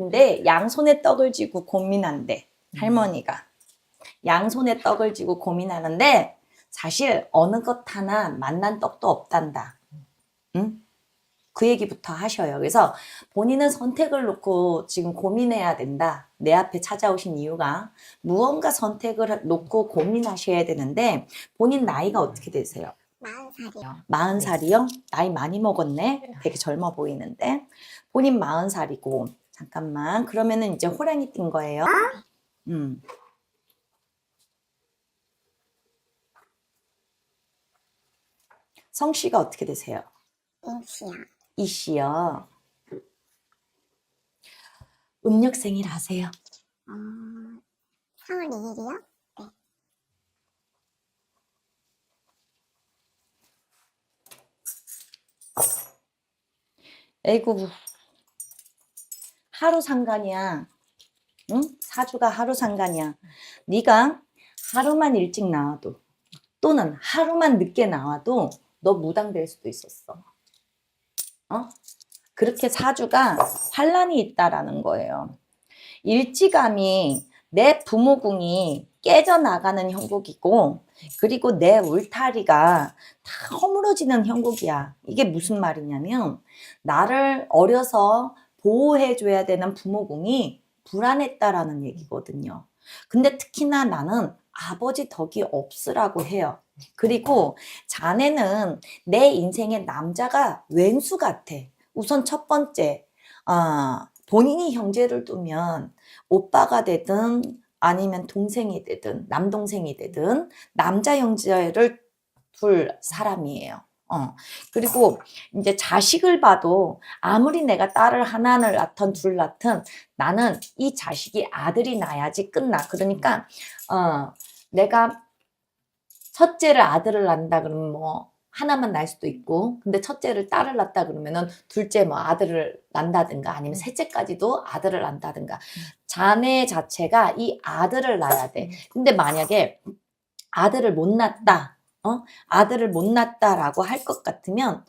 근데 양손에 떡을 쥐고 고민한대. 할머니가. 양손에 떡을 쥐고 고민하는데 사실 어느 것 하나 만난 떡도 없단다. 응? 그 얘기부터 하셔요. 그래서 본인은 선택을 놓고 지금 고민해야 된다. 내 앞에 찾아오신 이유가 무언가 선택을 놓고 고민하셔야 되는데 본인 나이가 어떻게 되세요? 40살이요. 40살이요? 나이 많이 먹었네? 되게 젊어 보이는데 본인 40살이고 잠깐만 그러면은 이제 호랑이 띈 거예요? 성씨가 어떻게 되세요? 이씨요. 이씨요. 음력 생일 아세요? 4월 2일이요? 네. 에이구 하루 상관이야. 응? 사주가 하루 상관이야. 네가 하루만 일찍 나와도 또는 하루만 늦게 나와도 너 무당될 수도 있었어. 어? 그렇게 사주가 환란이 있다라는 거예요. 일지감이 내 부모궁이 깨져나가는 형국이고 그리고 내 울타리가 다 허물어지는 형국이야. 이게 무슨 말이냐면 나를 어려서 보호해줘야 되는 부모궁이 불안했다라는 얘기거든요. 근데 특히나 나는 아버지 덕이 없으라고 해요. 그리고 자네는 내 인생에 남자가 왼수 같아. 우선 첫 번째, 본인이 형제를 두면 오빠가 되든 아니면 동생이 되든 남동생이 되든 남자 형제를 둘 사람이에요. 그리고 이제 자식을 봐도 아무리 내가 딸을 하나를 낳든 둘 낳든 나는 이 자식이 아들이 나야지 끝나. 그러니까 내가 첫째를 아들을 낳는다 그러면 뭐 하나만 날 수도 있고 근데 첫째를 딸을 낳다 그러면은 둘째 뭐 아들을 낳는다든가 아니면 셋째까지도 아들을 낳는다든가 자네 자체가 이 아들을 낳아야 돼. 근데 만약에 아들을 못 낳았다 아들을 못 낳았다라고 할 것 같으면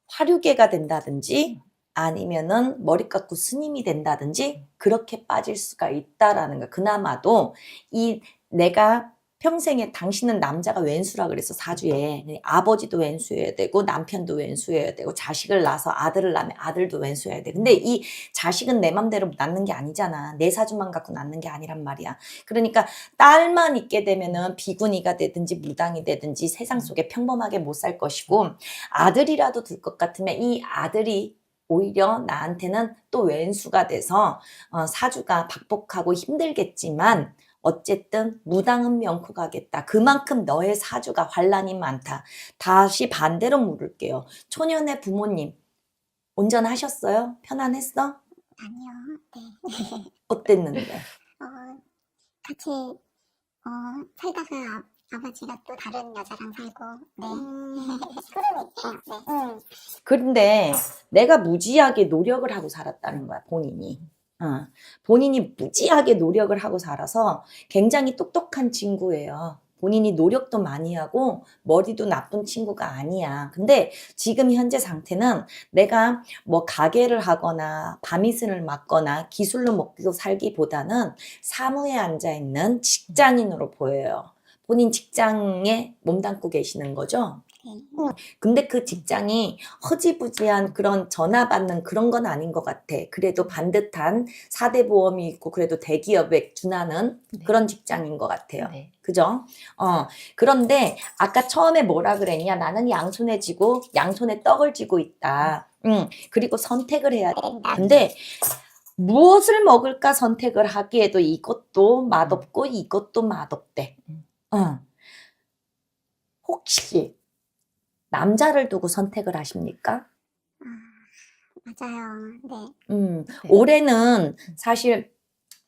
화류계가 된다든지 아니면은 머리 깎고 스님이 된다든지 그렇게 빠질 수가 있다라는 거. 그나마도 이 내가 평생에 당신은 남자가 왼수라 그래서 사주에 아버지도 왼수여야 되고 남편도 왼수여야 되고 자식을 낳아서 아들을 낳으면 아들도 왼수여야 돼. 근데 이 자식은 내 맘대로 낳는 게 아니잖아. 내 사주만 갖고 낳는 게 아니란 말이야. 그러니까 딸만 있게 되면은 비구니가 되든지 무당이 되든지 세상 속에 평범하게 못 살 것이고 아들이라도 둘 것 같으면 이 아들이 오히려 나한테는 또 왼수가 돼서 사주가 박복하고 힘들겠지만 어쨌든 무당은 명코 가겠다. 그만큼 너의 사주가 환란이 많다. 다시 반대로 물을게요. 초년의 부모님 운전하셨어요? 편안했어? 아니요. 네. 어땠는데? 같이 살다가 아버지가 또 다른 여자랑 살고 네. 그러니까 네. 그런데 내가 무지하게 노력을 하고 살았다는 거야, 본인이. 본인이 무지하게 노력을 하고 살아서 굉장히 똑똑한 친구예요. 본인이 노력도 많이 하고 머리도 나쁜 친구가 아니야. 근데 지금 현재 상태는 내가 뭐 가게를 하거나 바미슨을 맡거나 기술로 먹고 살기보다는 사무에 앉아있는 직장인으로 보여요. 본인 직장에 몸담고 계시는 거죠? 근데 그 직장이 허지부지한 그런 전화 받는 그런 건 아닌 것 같아. 그래도 반듯한 4대 보험이 있고 그래도 대기업에 준하는 그런 직장인 것 같아요. 그죠? 그런데 아까 처음에 뭐라 그랬냐? 나는 양손에 쥐고 양손에 떡을 쥐고 있다. 그리고 선택을 해야 돼. 근데 무엇을 먹을까 선택을 하기에도 이것도 맛없고 이것도 맛없대. 혹시 남자를 두고 선택을 하십니까? 맞아요. 네. 올해는 사실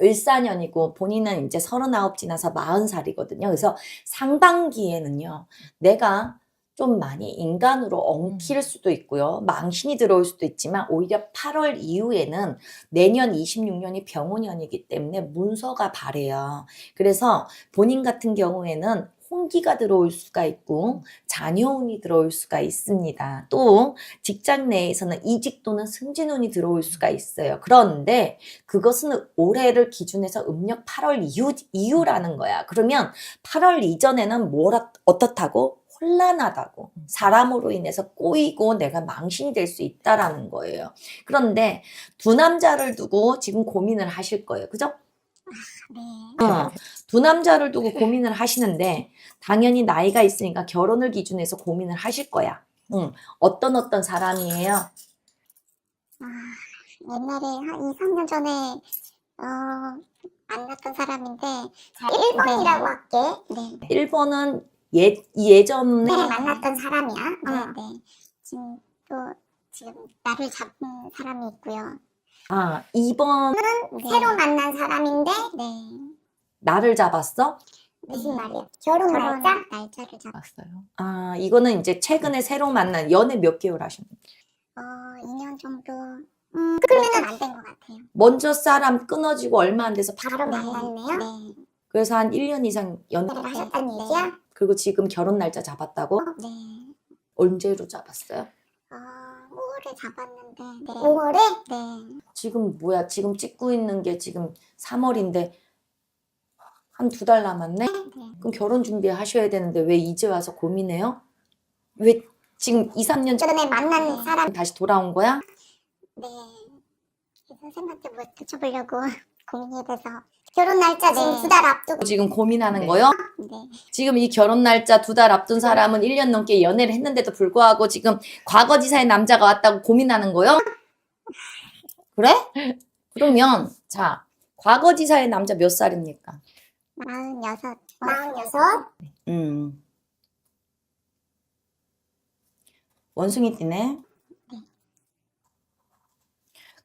을사년이고 본인은 이제 39 지나서 40살이거든요. 그래서 상반기에는요. 내가 좀 많이 인간으로 엉킬 수도 있고요. 망신이 들어올 수도 있지만 오히려 8월 이후에는 내년 26년이 병호년이기 때문에 문서가 바래요. 그래서 본인 같은 경우에는 혼기가 들어올 수가 있고 자녀운이 들어올 수가 있습니다. 또 직장 내에서는 이직 또는 승진운이 들어올 수가 있어요. 그런데 그것은 올해를 기준해서 음력 8월 이후라는 거야. 그러면 8월 이전에는 어떻다고? 혼란하다고. 사람으로 인해서 꼬이고 내가 망신이 될 수 있다라는 거예요. 그런데 두 남자를 두고 지금 고민을 하실 거예요. 그죠? 네. 두 남자를 두고 고민을 하시는데 당연히 나이가 있으니까 결혼을 기준해서 고민을 하실 거야. 어떤 사람이에요? 옛날에 한 2, 3년 전에 만났던 사람인데 1번이라고 할게. 네. 1번은 예전에 네, 만났던 사람이야. 네, 네. 지금 나를 잡은 사람이 있고요. 2번 새로 만난 사람인데, 네. 나를 잡았어? 무슨 말이야? 결혼 날짜를 봤어요. 이거는 이제 최근에 새로 만난 연애 몇 개월 하셨나요? 2년 정도. 그러면은 안 된 것 같아요. 먼저 사람 끊어지고 얼마 안 돼서 바로 만났네요. 네. 그래서 한 1년 이상 연애를 하셨다는 얘기야? 그리고 지금 결혼 날짜 잡았다고? 네. 언제로 잡았어요? 5월에 잡았는데. 네. 5월에? 네. 지금 뭐야? 지금 찍고 있는 게 지금 3월인데 한 2달 남았네? 그럼 결혼 준비하셔야 되는데 왜 이제 와서 고민해요? 왜 지금 2, 3년 전에 만난 사람. 다시 돌아온 거야? 네. 선생님한테 뭐 여쭤보려고 고민이 돼서. 결혼 날짜 지금 2달 앞두고. 지금 고민하는 거요? 네. 지금 이 결혼 날짜 2달 앞둔 사람은 1년 넘게 연애를 했는데도 불구하고 지금 과거지사의 남자가 왔다고 고민하는 거요? 그래? 그러면 자, 과거지사의 남자 몇 살입니까? 46. 46? 원숭이 띠네.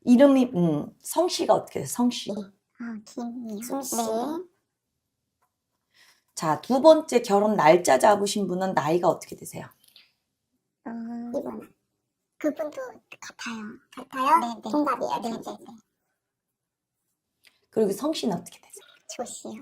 이름이 성씨가 어떻게 돼? 성씨. 김이요. 김씨. 네. 자, 두 번째 결혼 날짜 잡으신 분은 나이가 어떻게 되세요? 이분. 그분도 같아요? 네, 네. 동갑이에요. 네, 네, 네. 그리고 성씨는 어떻게 되세요? 조씨요.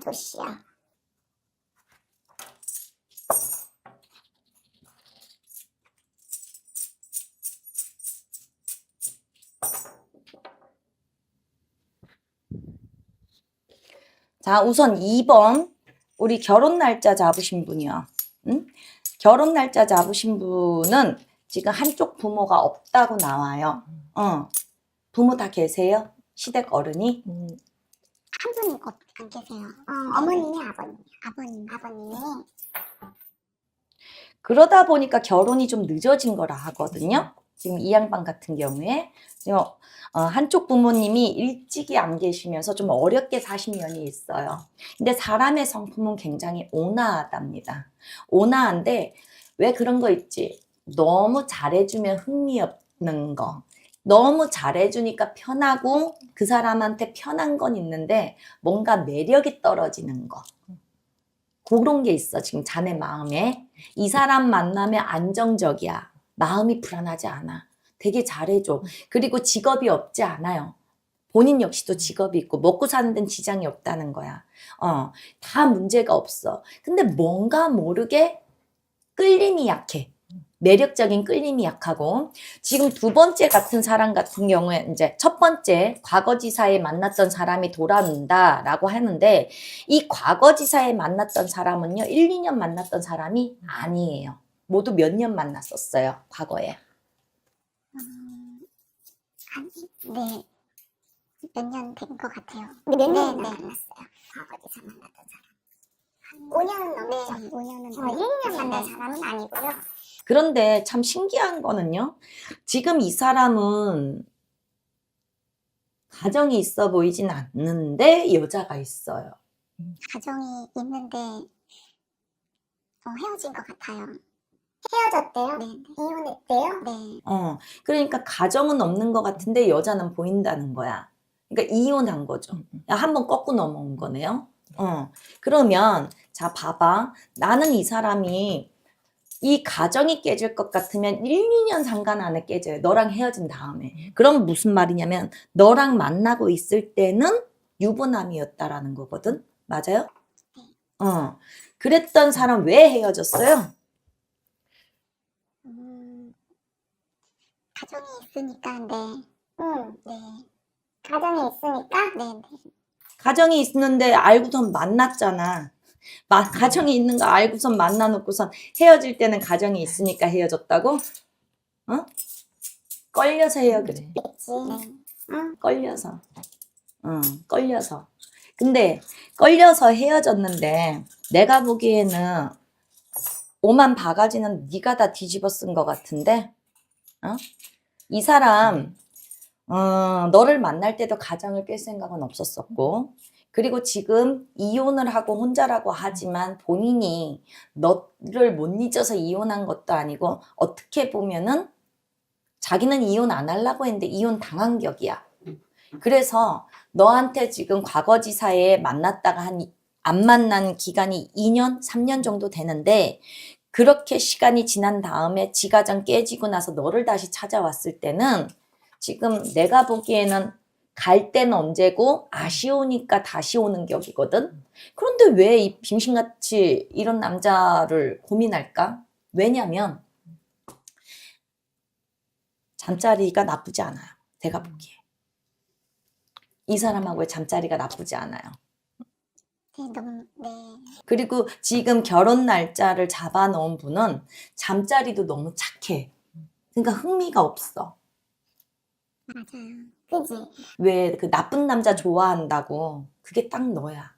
자, 우선 2번 우리 결혼 날짜 잡으신 분이요. 응? 결혼 날짜 잡으신 분은 지금 한쪽 부모가 없다고 나와요. 부모 다 계세요? 시댁 어른이? 한 분이 안 계세요. 어머님이 아버님이. 그러다 보니까 결혼이 좀 늦어진 거라 하거든요. 지금 이 양반 같은 경우에 한쪽 부모님이 일찍이 안 계시면서 좀 어렵게 사신 면이 있어요. 근데 사람의 성품은 굉장히 온화하답니다. 온화한데 왜 그런 거 있지? 너무 잘해주면 흥미 없는 거. 너무 잘해주니까 편하고 그 사람한테 편한 건 있는데 뭔가 매력이 떨어지는 거. 그런 게 있어 지금 자네 마음에. 이 사람 만나면 안정적이야. 마음이 불안하지 않아. 되게 잘해줘. 그리고 직업이 없지 않아요. 본인 역시도 직업이 있고 먹고 사는 데는 지장이 없다는 거야. 다 문제가 없어. 근데 뭔가 모르게 끌림이 약해. 매력적인 끌림이 약하고 지금 두 번째 같은 사람 같은 경우에 이제 첫 번째 과거지사에 만났던 사람이 돌아온다라고 하는데 이 과거지사에 만났던 사람은요 1, 2년 만났던 사람이 아니에요. 모두 몇 년 만났었어요 과거에. 네. 몇 년 된 것 같아요. 몇 년 만났어요. 과거에서 만났던 사람. 5년 넘죠. 5년은 1, 2년 만난 사람은 아니고요. 그런데 참 신기한 거는요. 지금 이 사람은 가정이 있어 보이진 않는데 여자가 있어요. 가정이 있는데 헤어진 것 같아요. 헤어졌대요? 네. 이혼했대요? 네. 그러니까 가정은 없는 것 같은데 여자는 보인다는 거야. 그러니까 이혼한 거죠. 한번 꺾고 넘어온 거네요. 그러면 자 봐봐. 나는 이 사람이 이 가정이 깨질 것 같으면 1, 2년 상관 안에 깨져요. 너랑 헤어진 다음에. 그럼 무슨 말이냐면 너랑 만나고 있을 때는 유부남이었다라는 거거든. 맞아요? 그랬던 사람 왜 헤어졌어요? 가정이 있으니까, 네. 네. 가정이 있으니까, 네, 네. 가정이 있는데 알고선 만났잖아. 가정이 있는 거 알고선 만나놓고선 헤어질 때는 가정이 있으니까 헤어졌다고? 어? 걸려서 헤어졌지. 있지. 네. 걸려서. 걸려서. 근데 걸려서 헤어졌는데 내가 보기에는 오만 바가지는 네가 다 뒤집어 쓴 것 같은데, 이 사람 너를 만날 때도 가정을 깰 생각은 없었었고, 그리고 지금 이혼을 하고 혼자라고 하지만 본인이 너를 못 잊어서 이혼한 것도 아니고 어떻게 보면은 자기는 이혼 안 하려고 했는데 이혼 당한 격이야. 그래서 너한테 지금 과거지사에 만났다가 안 만난 기간이 2년, 3년 정도 되는데, 그렇게 시간이 지난 다음에 지 가정 깨지고 나서 너를 다시 찾아왔을 때는 지금 내가 보기에는 갈 때는 언제고 아쉬우니까 다시 오는 격이거든. 그런데 왜 이 빙신같이 이런 남자를 고민할까? 왜냐면 잠자리가 나쁘지 않아요. 내가 보기에. 이 사람하고의 잠자리가 나쁘지 않아요. 네, 너무, 네. 그리고 지금 결혼 날짜를 잡아놓은 분은 잠자리도 너무 착해. 그러니까 흥미가 없어. 맞아요. 그지? 왜 그 나쁜 남자 좋아한다고. 그게 딱 너야.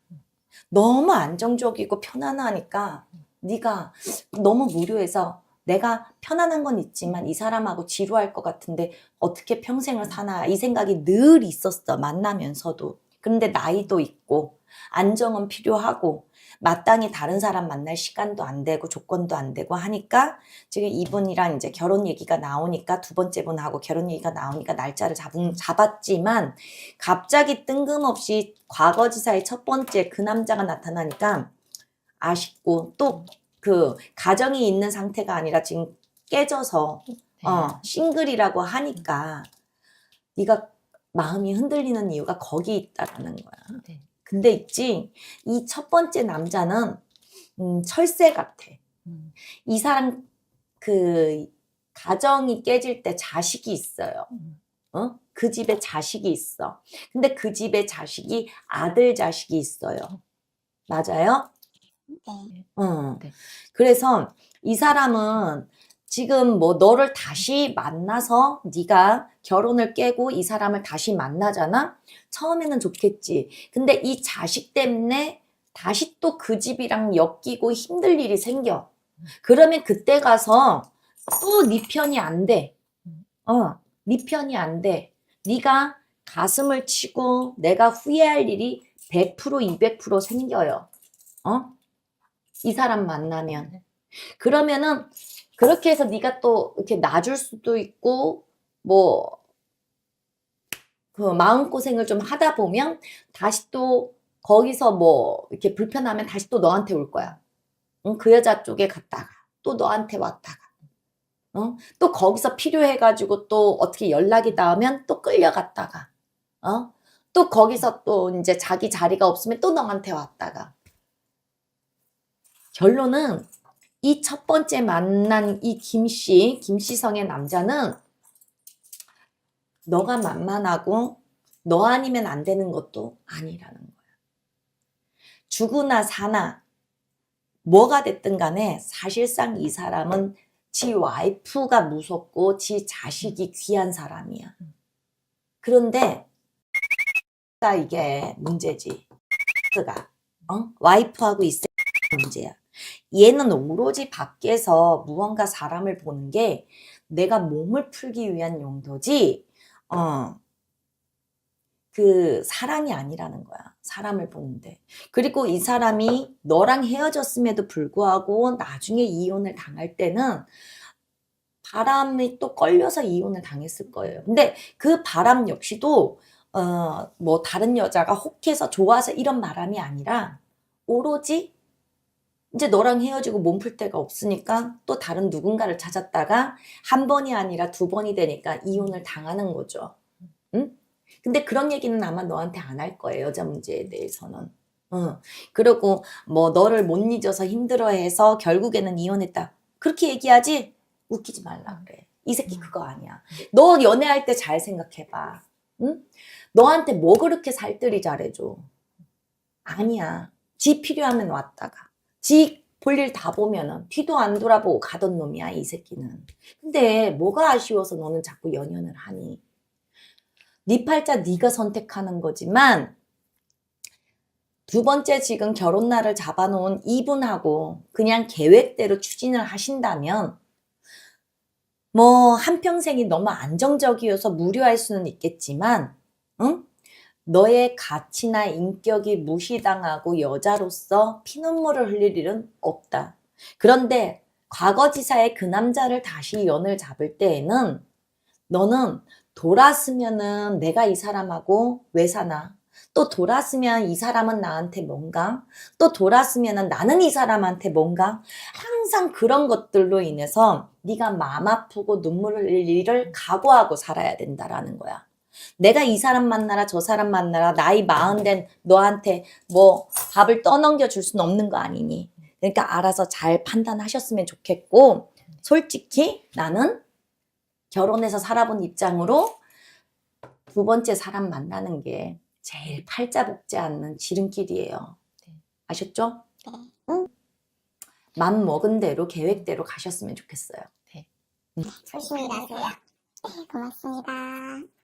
너무 안정적이고 편안하니까 네가 너무 무료해서 내가 편안한 건 있지만 이 사람하고 지루할 것 같은데 어떻게 평생을 사나 이 생각이 늘 있었어. 만나면서도. 그런데 나이도 있고 안정은 필요하고 마땅히 다른 사람 만날 시간도 안 되고 조건도 안 되고 하니까 지금 이분이랑 이제 결혼 얘기가 나오니까 두 번째 분하고 결혼 얘기가 나오니까 날짜를 잡았지만 갑자기 뜬금없이 과거지사의 첫 번째 그 남자가 나타나니까 아쉽고 또 그 가정이 있는 상태가 아니라 지금 깨져서 싱글이라고 하니까 네가 마음이 흔들리는 이유가 거기 있다라는 거야. 네. 근데 있지 이 첫 번째 남자는 철새 같아. 이 사람 그 가정이 깨질 때 자식이 있어요. 그 집에 자식이 있어. 근데 그 집에 자식이 아들 자식이 있어요. 맞아요? 네. 네. 그래서 이 사람은 지금 뭐 너를 다시 만나서 네가 결혼을 깨고 이 사람을 다시 만나잖아? 처음에는 좋겠지. 근데 이 자식 때문에 다시 또 그 집이랑 엮이고 힘들 일이 생겨. 그러면 그때 가서 또 네 편이 안 돼. 네 편이 안 돼. 네가 가슴을 치고 내가 후회할 일이 100% 200% 생겨요. 이 사람 만나면. 그러면은 그렇게 해서 네가 또 이렇게 놔줄 수도 있고 뭐 그 마음고생을 좀 하다 보면 다시 또 거기서 뭐 이렇게 불편하면 다시 또 너한테 올 거야. 그 여자 쪽에 갔다가 또 너한테 왔다가 또 거기서 필요해가지고 또 어떻게 연락이 닿으면 또 끌려갔다가 또 거기서 또 이제 자기 자리가 없으면 또 너한테 왔다가 결론은 이 첫 번째 만난 이 김씨성의 남자는 너가 만만하고 너 아니면 안 되는 것도 아니라는 거야. 죽으나 사나 뭐가 됐든 간에 사실상 이 사람은 지 와이프가 무섭고 지 자식이 귀한 사람이야. 그런데 이게 문제지. 와이프하고 있을 문제야. 얘는 오로지 밖에서 무언가 사람을 보는 게 내가 몸을 풀기 위한 용도지 그 사랑이 아니라는 거야. 사람을 보는데. 그리고 이 사람이 너랑 헤어졌음에도 불구하고 나중에 이혼을 당할 때는 바람이 또 걸려서 이혼을 당했을 거예요. 근데 그 바람 역시도 뭐 다른 여자가 혹해서 좋아서 이런 바람이 아니라 오로지 이제 너랑 헤어지고 몸풀 데가 없으니까 또 다른 누군가를 찾았다가 한 번이 아니라 두 번이 되니까 이혼을 당하는 거죠. 응? 근데 그런 얘기는 아마 너한테 안 할 거예요. 여자 문제에 대해서는. 그리고 뭐 너를 못 잊어서 힘들어해서 결국에는 이혼했다. 그렇게 얘기하지? 웃기지 말라 그래. 이 새끼 그거 아니야. 너 연애할 때 잘 생각해봐. 응? 너한테 뭐 그렇게 살뜰히 잘해줘. 아니야. 지 필요하면 왔다가. 지 볼일 다 보면은 뒤도 안 돌아보고 가던 놈이야, 이 새끼는. 근데 뭐가 아쉬워서 너는 자꾸 연연을 하니? 네 팔자 네가 선택하는 거지만 두 번째 지금 결혼 날을 잡아놓은 이분하고 그냥 계획대로 추진을 하신다면 뭐 한평생이 너무 안정적이어서 무료할 수는 있겠지만 응? 너의 가치나 인격이 무시당하고 여자로서 피눈물을 흘릴 일은 없다. 그런데 과거지사의 그 남자를 다시 연을 잡을 때에는 너는 돌았으면은 내가 이 사람하고 왜 사나? 또 돌았으면 이 사람은 나한테 뭔가? 또 돌았으면은 나는 이 사람한테 뭔가? 항상 그런 것들로 인해서 네가 마음 아프고 눈물 흘릴 일을 각오하고 살아야 된다라는 거야. 내가 이 사람 만나라 저 사람 만나라 나이 40된 너한테 뭐 밥을 떠넘겨 줄 수는 없는 거 아니니. 그러니까 알아서 잘 판단하셨으면 좋겠고 솔직히 나는 결혼해서 살아본 입장으로 두 번째 사람 만나는 게 제일 팔자 복지 않는 지름길이에요. 아셨죠? 네. 맘 먹은 대로 계획대로 가셨으면 좋겠어요. 조심히 가세요. 네, 고맙습니다.